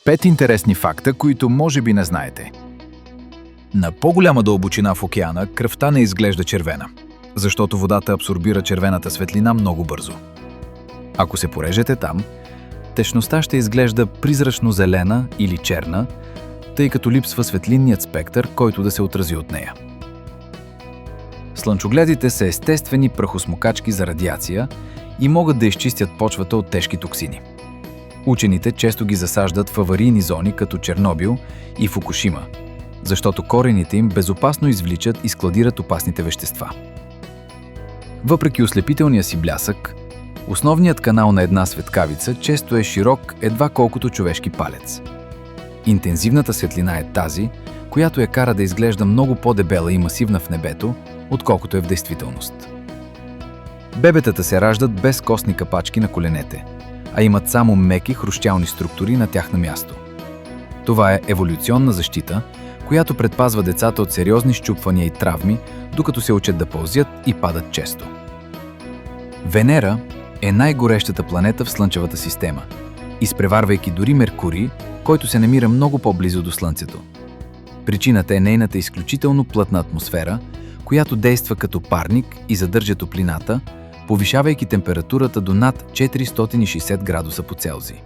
5 интересни факта, които може би не знаете. На по-голяма дълбочина в океана кръвта не изглежда червена, защото водата абсорбира червената светлина много бързо. Ако се порежете там, течността ще изглежда призрачно-зелена или черна, тъй като липсва светлинният спектър, който да се отрази от нея. Слънчогледите са естествени прахосмокачки за радиация и могат да изчистят почвата от тежки токсини. Учените често ги засаждат в аварийни зони като Чернобил и Фукушима, защото корените им безопасно извличат и складират опасните вещества. Въпреки ослепителния си блясък, основният канал на една светкавица често е широк едва колкото човешки палец. Интензивната светлина е тази, която я кара да изглежда много по-дебела и масивна в небето, отколкото е в действителност. Бебетата се раждат без костни капачки на коленете, а имат само меки хрущялни структури на тяхно място. Това е еволюционна защита, която предпазва децата от сериозни счупвания и травми, докато се учат да пълзят и падат често. Венера е най-горещата планета в Слънчевата система, изпреварвайки дори Меркурий, който се намира много по-близо до Слънцето. Причината е нейната изключително плътна атмосфера, която действа като парник и задържа топлината, повишавайки температурата до над 460 градуса по Целзий.